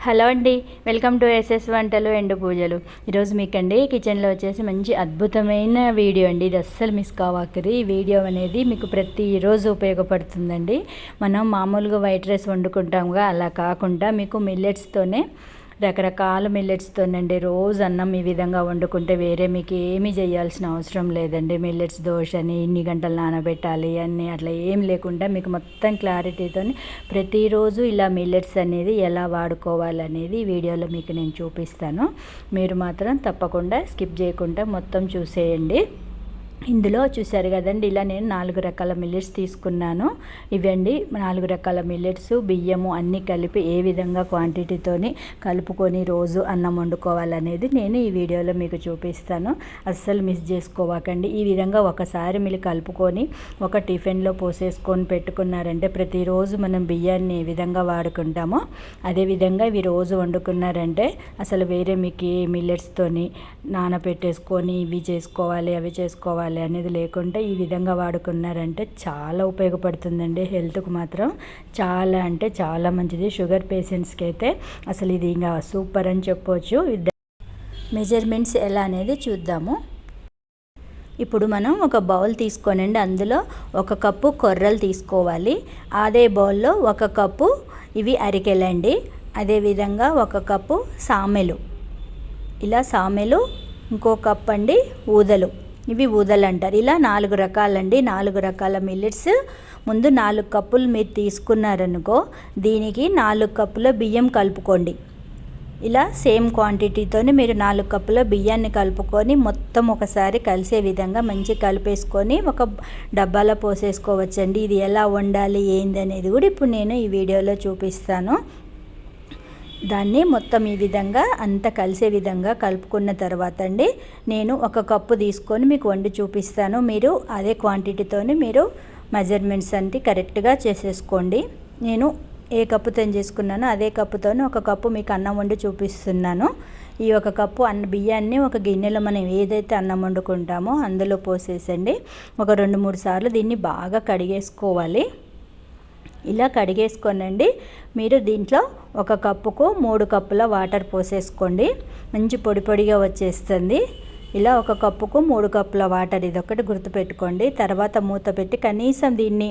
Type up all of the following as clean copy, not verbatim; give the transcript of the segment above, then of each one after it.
Hello అండి, welcome to SS వంటలు ఎండు పూజలు. ఈరోజు మీకండి కిచెన్లో వచ్చేసి మంచి అద్భుతమైన వీడియో అండి. ఇది అస్సలు మిస్ కావాకరి. ఈ వీడియో అనేది మీకు ప్రతిరోజు ఉపయోగపడుతుందండి. మనం మామూలుగా వైట్ రైస్ వండుకుంటాముగా, అలా కాకుండా మీకు మిల్లెట్స్తోనే రకరకాల మిల్లెట్స్తోనండి రోజు అన్నం ఈ విధంగా వండుకుంటే వేరే మీకు ఏమీ చేయాల్సిన అవసరం లేదండి. మిల్లెట్స్ దోశని ఇన్ని గంటలు నానబెట్టాలి అన్నీ అట్లా ఏం లేకుండా మీకు మొత్తం క్లారిటీతో ప్రతిరోజు ఇలా మిల్లెట్స్ అనేది ఎలా వాడుకోవాలనేది ఈ వీడియోలో మీకు నేను చూపిస్తాను. మీరు మాత్రం తప్పకుండా స్కిప్ చేయకుండా మొత్తం చూసేయండి. ఇందులో చూసారు కదండి, ఇలా నేను 4 రకాల మిల్లెట్స్ తీసుకున్నాను. ఇవండి 4 రకాల మిల్లెట్స్, బియ్యము అన్నీ కలిపి ఏ విధంగా క్వాంటిటీతోని కలుపుకొని రోజు అన్నం వండుకోవాలనేది నేను ఈ వీడియోలో మీకు చూపిస్తాను. అస్సలు మిస్ చేసుకోవాకండి. ఈ విధంగా ఒకసారి మీరు కలుపుకొని ఒక టిఫిన్లో పోసేసుకొని పెట్టుకున్నారంటే ప్రతిరోజు మనం బియ్యాన్ని ఏ విధంగా వాడుకుంటామో అదేవిధంగా ఇవి రోజు వండుకున్నారంటే అసలు వేరే మీకు ఏ మిల్లెట్స్తోని నానబెట్టేసుకొని ఇవి చేసుకోవాలి అవి చేసుకోవాలి అనేది లేకుండా ఈ విధంగా వాడుకున్నారంటే చాలా ఉపయోగపడుతుందండి. హెల్త్కు మాత్రం చాలా అంటే చాలా మంచిది. షుగర్ పేషెంట్స్కి అయితే అసలు ఇది ఇంకా సూపర్ అని చెప్పవచ్చు. మెజర్మెంట్స్ ఎలా అనేది చూద్దాము. ఇప్పుడు మనం ఒక బౌల్ తీసుకోనండి, అందులో 1 కప్పు కొర్రలు తీసుకోవాలి. అదే బౌల్లో 1 కప్పు ఇవి అరికెలండి, అదేవిధంగా 1 కప్పు సామెలు, ఇలా సామెలు, ఇంకో కప్ అండి ఊదలు, ఇవి ఊదలు అంటారు. ఇలా 4 రకాలండి, 4 రకాల మిల్లెట్స్. ముందు 4 కప్పులు మీరు తీసుకున్నారనుకో, దీనికి 4 కప్పుల బియ్యం కలుపుకోండి. ఇలా సేమ్ క్వాంటిటీతోని మీరు 4 కప్పుల బియ్యాన్ని కలుపుకొని మొత్తం ఒకసారి కలిసే విధంగా మంచి కలిపేసుకొని ఒక డబ్బాలో పోసేసుకోవచ్చండి. ఇది ఎలా వండాలి ఏంది అనేది కూడా ఇప్పుడు నేను ఈ వీడియోలో చూపిస్తాను. దాన్ని మొత్తం ఈ విధంగా అంతా కలిసే విధంగా కలుపుకున్న తర్వాత అండి నేను 1 కప్పు తీసుకొని మీకు వండి చూపిస్తాను. మీరు అదే క్వాంటిటీతోని మీరు మెజర్మెంట్స్ అంటే కరెక్ట్గా చేసేసుకోండి. నేను ఏ కప్పుతో చేసుకున్నానో అదే కప్పుతోని 1 కప్పు మీకు అన్నం వండి చూపిస్తున్నాను. ఈ 1 కప్పు బియ్యాన్ని ఒక గిన్నెలో మనం ఏదైతే అన్నం వండుకుంటామో అందులో పోసేసండి. ఒక 2-3 సార్లు దీన్ని బాగా కడిగేసుకోవాలి. ఇలా కడిగేసుకోనండి మీరు దీంట్లో 1 కప్పుకు 3 కప్పుల వాటర్ పోసేసుకోండి. మంచి పొడి పొడిగా వచ్చేస్తుంది. ఇలా 1 కప్పుకు 3 కప్పుల వాటర్, ఇదొకటి గుర్తుపెట్టుకోండి. తర్వాత మూత పెట్టి కనీసం దీన్ని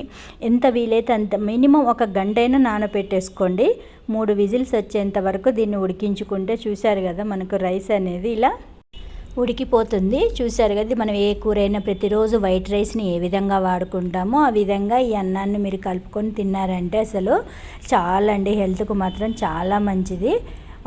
ఎంత వీలైతే అంత మినిమం 1 గంటైనా నానబెట్టేసుకోండి. 3 విజిల్స్ వచ్చేంత వరకు దీన్ని ఉడికించుకుంటే చూశారు కదా మనకు రైస్ అనేది ఇలా ఉడికిపోతుంది. చూసారు కదా, మనం ఏ కూరైనా ప్రతిరోజు వైట్ రైస్ని ఏ విధంగా వాడుకుంటామో ఆ విధంగా ఈ అన్నాన్ని మీరు కలుపుకొని తిన్నారంటే అసలు చాలా అండి, హెల్త్కు మాత్రం చాలా మంచిది.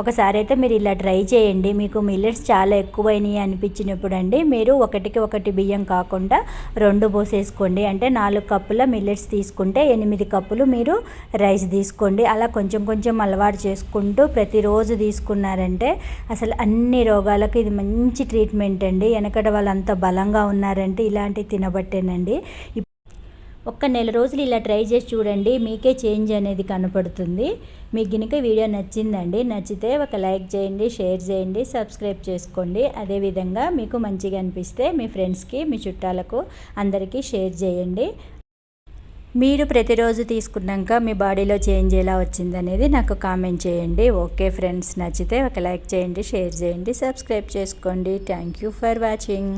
ఒకసారి అయితే మీరు ఇలా ట్రై చేయండి. మీకు మిల్లెట్స్ చాలా ఎక్కువైనాయి అనిపించినప్పుడు అండి మీరు 1కి 1 బియ్యం కాకుండా 2 పోసేసుకోండి. అంటే 4 కప్పుల మిల్లెట్స్ తీసుకుంటే 8 కప్పులు మీరు రైస్ తీసుకోండి. అలా కొంచెం కొంచెం అలవాటు చేసుకుంటూ ప్రతిరోజు తీసుకున్నారంటే అసలు అన్ని రోగాలకు ఇది మంచి ట్రీట్మెంట్ అండి. వెనకట వాళ్ళు అంత బలంగా ఉన్నారంటే ఇలాంటివి తినబట్టేనండి. ఒక్క నెల రోజులు ఇలా ట్రై చేసి చూడండి, మీకే చేంజ్ అనేది కనపడుతుంది. మీకు కనుక వీడియో నచ్చిందండి, నచ్చితే ఒక లైక్ చేయండి, షేర్ చేయండి, సబ్స్క్రైబ్ చేసుకోండి. అదేవిధంగా మీకు మంచిగా అనిపిస్తే మీ ఫ్రెండ్స్కి మీ చుట్టాలకు అందరికీ షేర్ చేయండి. మీరు ప్రతిరోజు తీసుకున్నాక మీ బాడీలో చేంజ్ ఎలా వచ్చిందనేది నాకు కామెంట్ చేయండి. ఓకే ఫ్రెండ్స్, నచ్చితే ఒక లైక్ చేయండి, షేర్ చేయండి, సబ్స్క్రైబ్ చేసుకోండి. Thank you for watching.